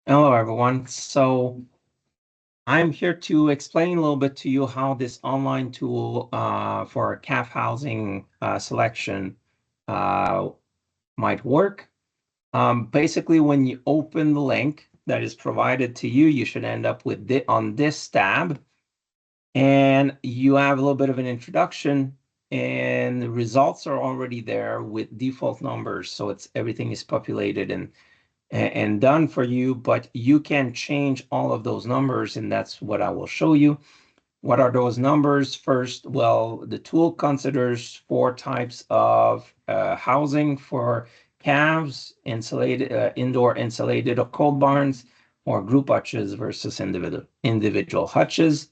Hello, everyone. So I'm here to explain a little bit to you how this online tool for calf housing selection might work. Basically, when you open the link that is provided to you, you should end up with on this tab, and you have a little bit of an introduction, and the results are already there with default numbers. So everything is populated and done for you, but you can change all of those numbers, and that's what I will show you. What are those numbers? First, well, the tool considers 4 types of housing for calves: insulated, indoor insulated or cold barns, or group hutches versus individual hutches.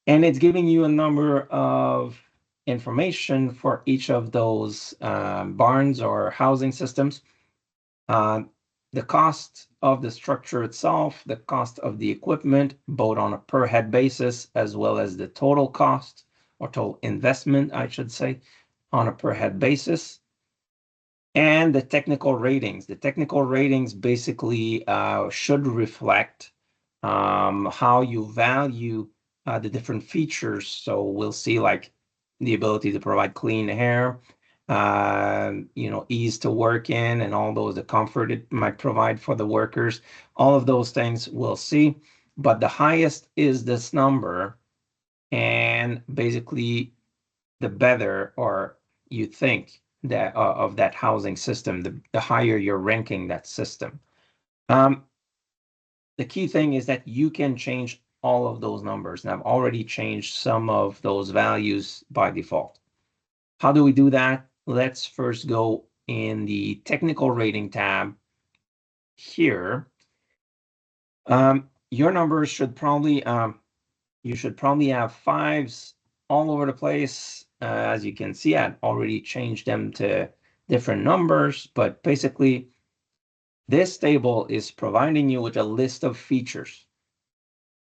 And it's giving you a number of information for each of those barns or housing systems. Uh, the cost of the structure itself, the cost of the equipment, both on a per head basis, as well as the total cost or total investment, I should say, on a per head basis, and the technical ratings. The technical ratings basically should reflect how you value the different features. So we'll see like the ability to provide clean air, ease to work in, and all those, the comfort it might provide for the workers. All of those things we'll see. But the highest is this number, and basically the better, or you think that of that housing system, the higher you're ranking that system. The key thing is that you can change all of those numbers, and I've already changed some of those values by default. How do we do that? Let's first go in the technical rating tab here. Your numbers should probably, you should probably have 5s all over the place. As you can see, I've already changed them to different numbers, but basically this table is providing you with a list of features.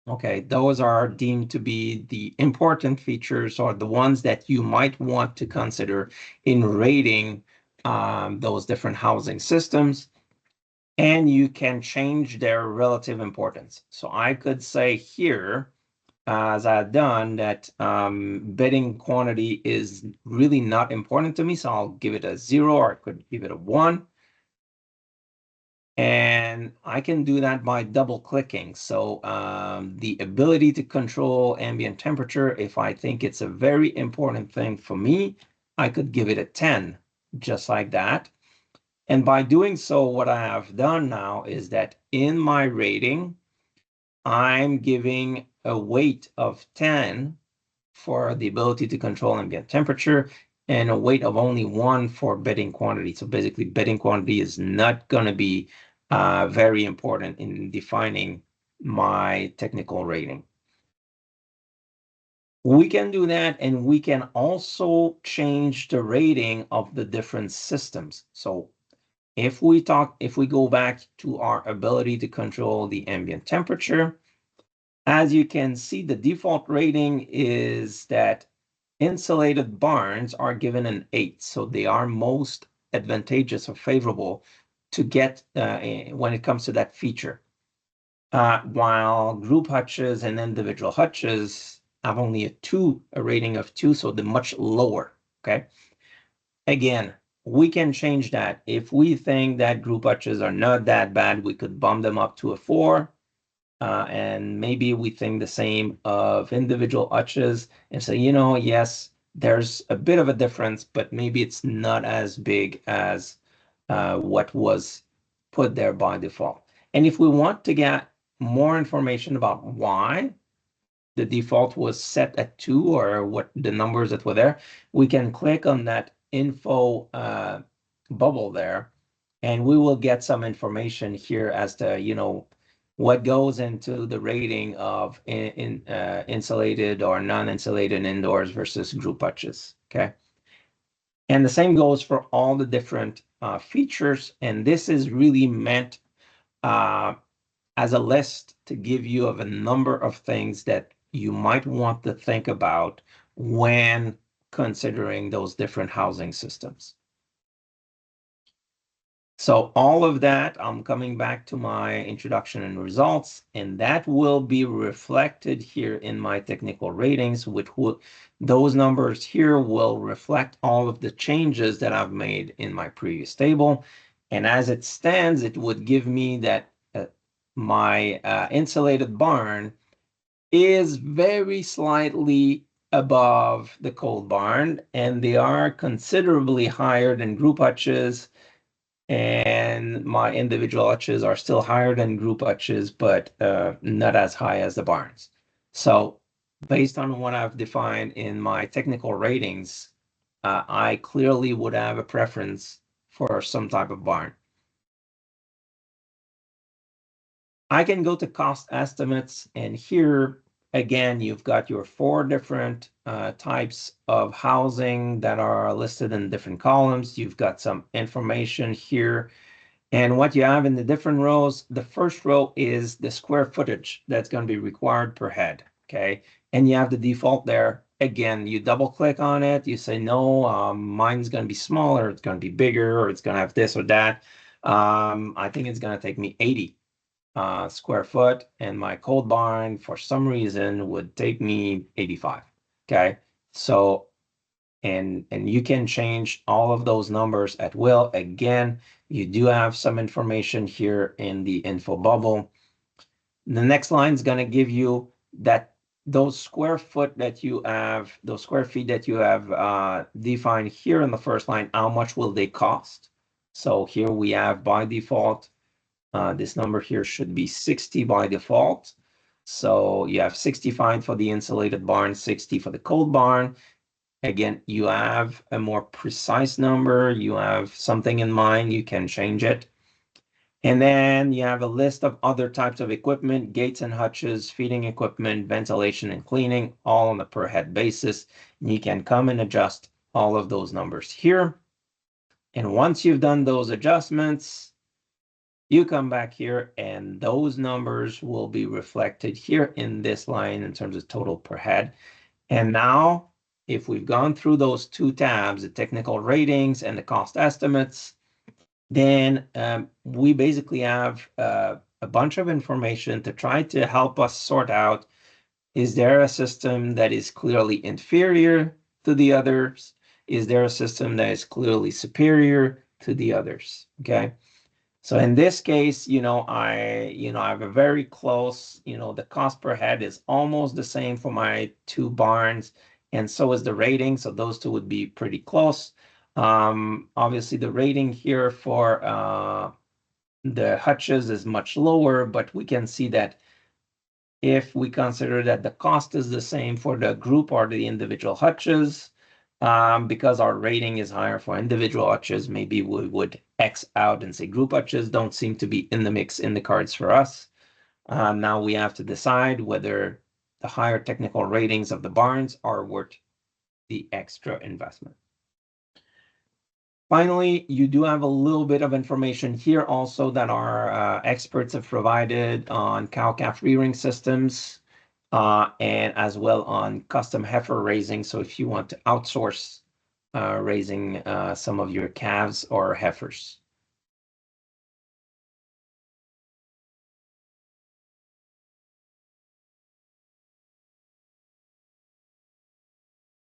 Okay, those are deemed to be the important features, or the ones that you might want to consider in rating those different housing systems, and you can change their relative importance. So I could say here, as I've done, that bedding quantity is really not important to me, so I'll give it a 0, or I could give it a 1. And I can do that by double clicking. So the ability to control ambient temperature, if I think it's a very important thing for me, I could give it a 10, just like that. And by doing so, what I have done now is that in my rating, I'm giving a weight of 10 for the ability to control ambient temperature, and a weight of only 1 for bedding quantity. So basically, bedding quantity is not going to be very important in defining my technical rating. We can do that, and we can also change the rating of the different systems. So if we go back to our ability to control the ambient temperature, as you can see, the default rating is that insulated barns are given an 8, so they are most advantageous or favorable to get when it comes to that feature. While group hutches and individual hutches have only a rating of 2, so they're much lower. Okay. Again, we can change that. If we think that group hutches are not that bad, we could bump them up to a 4. And maybe we think the same of individual hutches and say, yes, there's a bit of a difference, but maybe it's not as big as what was put there by default. And if we want to get more information about why the default was set at 2, or what the numbers that were there, we can click on that info bubble there, and we will get some information here as to, what goes into the rating of insulated or non-insulated indoors versus group hutches. Okay. And the same goes for all the different features. And this is really meant as a list to give you of a number of things that you might want to think about when considering those different housing systems. So all of that, I'm coming back to my introduction and results, and that will be reflected here in my technical ratings, which will, those numbers here will reflect all of the changes that I've made in my previous table. And as it stands, it would give me that my insulated barn is very slightly above the cold barn, and they are considerably higher than group hutches, and my individual hutches are still higher than group hutches, but not as high as the barns. So based on what I've defined in my technical ratings, I clearly would have a preference for some type of barn. I can go to cost estimates, and here again, you've got your 4 different types of housing that are listed in different columns. You've got some information here. And what you have in the different rows, the first row is the square footage that's going to be required per head, okay? And you have the default there. Again, you double click on it, you say, no, mine's going to be smaller, it's going to be bigger, or it's going to have this or that. I think it's going to take me 80 square foot, and my cold barn, for some reason, would take me 85, okay? So and you can change all of those numbers at will. Again, you do have some information here in the info bubble. The next line is going to give you that those square foot that you have, those square feet that you have defined here in the first line, how much will they cost? So here we have by default, this number here should be 60 by default. So you have 65 for the insulated barn, 60 for the cold barn. Again, you have a more precise number, you have something in mind, you can change it. And then you have a list of other types of equipment, gates and hutches, feeding equipment, ventilation and cleaning, all on a per head basis. And you can come and adjust all of those numbers here. And once you've done those adjustments, you come back here and those numbers will be reflected here in this line in terms of total per head. And now, if we've gone through those 2 tabs, the technical ratings and the cost estimates, then we basically have a bunch of information to try to help us sort out, is there a system that is clearly inferior to the others? Is there a system that is clearly superior to the others? Okay. So in this case, I have a very close, the cost per head is almost the same for my 2 barns, and so is the rating. So those 2 would be pretty close. Obviously the rating here for the hutches is much lower, but we can see that if we consider that the cost is the same for the group or the individual hutches, because our rating is higher for individual hutches, maybe we would X out and say group hutches don't seem to be in the mix in the cards for us. Now we have to decide whether the higher technical ratings of the barns are worth the extra investment. Finally, you do have a little bit of information here also that our experts have provided on cow-calf rearing systems, and as well on custom heifer raising. So if you want to outsource raising some of your calves or heifers.